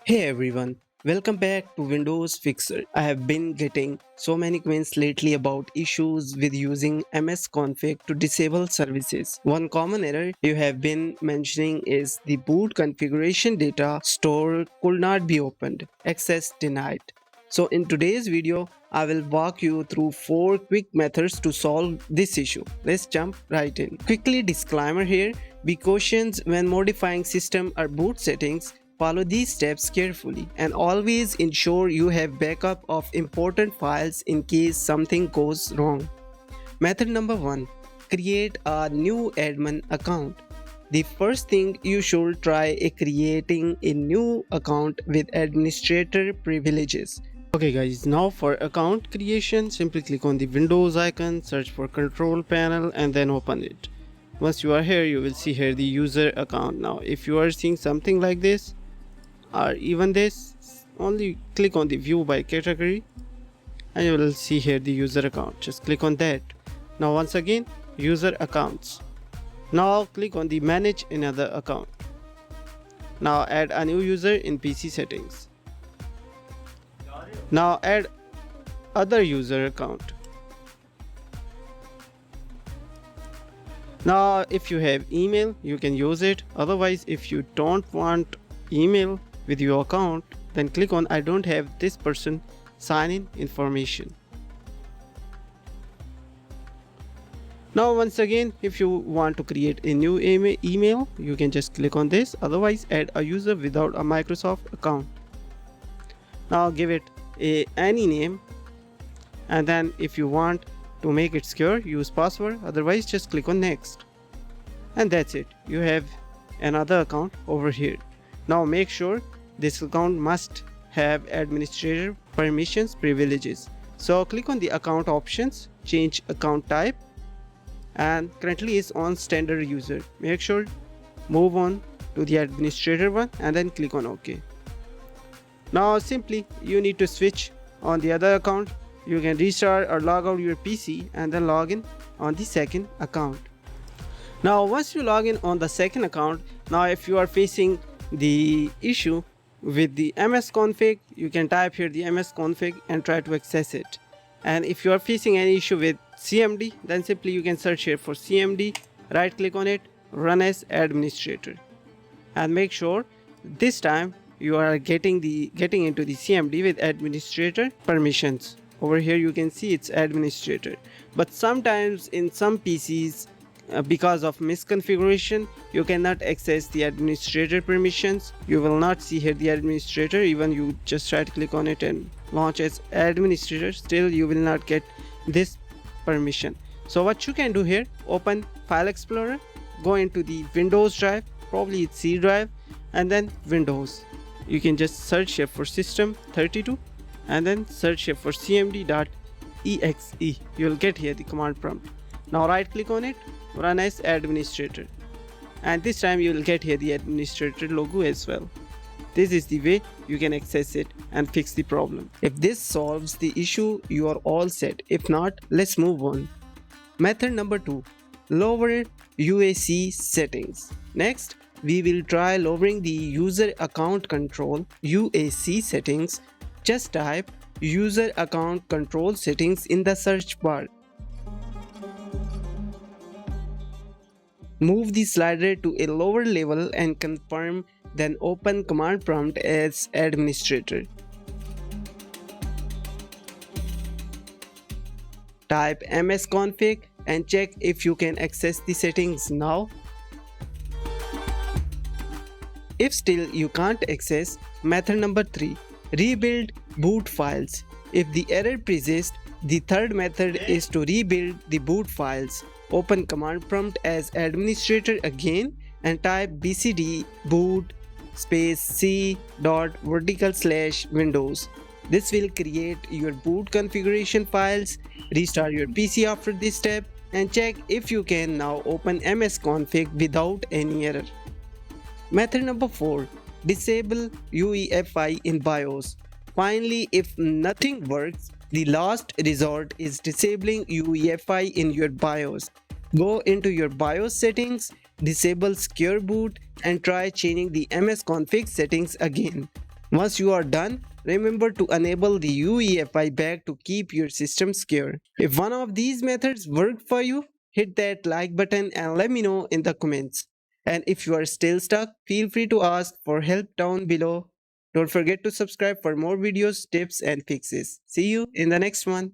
Hey everyone, welcome back to Windows Fixer. I have been getting so many comments lately about issues with using msconfig to disable services. One common error you have been mentioning is the boot configuration data stored could not be opened, access denied. So in today's video, I will walk you through 4 quick methods to solve this issue. Let's jump right in. Quickly disclaimer here, be cautious when modifying system or boot settings. Follow these steps carefully and always ensure you have backup of important files in case something goes wrong. Method number 1. Create a new admin account. The first thing you should try is creating a new account with administrator privileges. Okay guys, now for account creation, simply click on the Windows icon, search for control panel and then open it. Once you are here, you will see here the user account. Now if you are seeing something like this, or even this, only click on the view by category and you will see here the user account. Just click on that. Now once again, user accounts. Now click on the manage another account. Now add a new user in PC settings. Now add other user account. Now if you have email, you can use it. Otherwise, if you don't want email with your account, then click on I don't have this person sign in information. Now once again, if you want to create a new email, you can just click on this. Otherwise, add a user without a Microsoft account. Now give it any name, and then if you want to make it secure, use password. Otherwise, just click on next, and that's it. You have another account over here. Now make sure this account must have administrator permissions privileges. So click on the account options, change account type, and currently is on standard user. Make sure move on to the administrator one and then click on OK. Now simply you need to switch on the other account. You can restart or log out your PC and then log in on the second account. Now once you log in on the second account, now if you are facing the issue with the msconfig, you can type here the msconfig and try to access it. And if you are facing any issue with CMD, then simply you can search here for CMD, right click on it, run as administrator, and make sure this time you are getting into the CMD with administrator permissions. Over here you can see it's administrator, but sometimes in some PCs, because of misconfiguration, you cannot access the administrator permissions. You will not see here the administrator. Even you just right click on it and launch as administrator, still you will not get this permission. So what you can do here, open File Explorer, go into the Windows drive, probably it's C drive, and then Windows. You can just search here for system32 and then search here for cmd.exe. You will get here the command prompt. Now right click on it, run as administrator, and this time you will get here the administrator logo as well. This is the way you can access it and fix the problem. If this solves the issue, you are all set. If not, let's move on. Method number 2. Lower UAC settings. Next, we will try lowering the user account control UAC settings. Just type user account control settings in the search bar. Move the slider to a lower level and confirm, then open command prompt as administrator. Type msconfig and check if you can access the settings now. If still you can't access, method number 3. Rebuild boot files. If the error persists, the third method is to rebuild the boot files. Open command prompt as administrator again and type bcdboot c.vertical/windows. This will create your boot configuration files. Restart your PC after this step and check if you can now open msconfig without any error. Method number 4. Disable UEFI in BIOS. Finally, if nothing works, the last resort is disabling UEFI in your BIOS. Go into your BIOS settings, disable secure boot and try changing the msconfig settings again. Once you are done, remember to enable the UEFI bag to keep your system secure. If one of these methods worked for you, hit that like button and let me know in the comments. And if you are still stuck, feel free to ask for help down below. Don't forget to subscribe for more videos, tips and fixes. See you in the next one.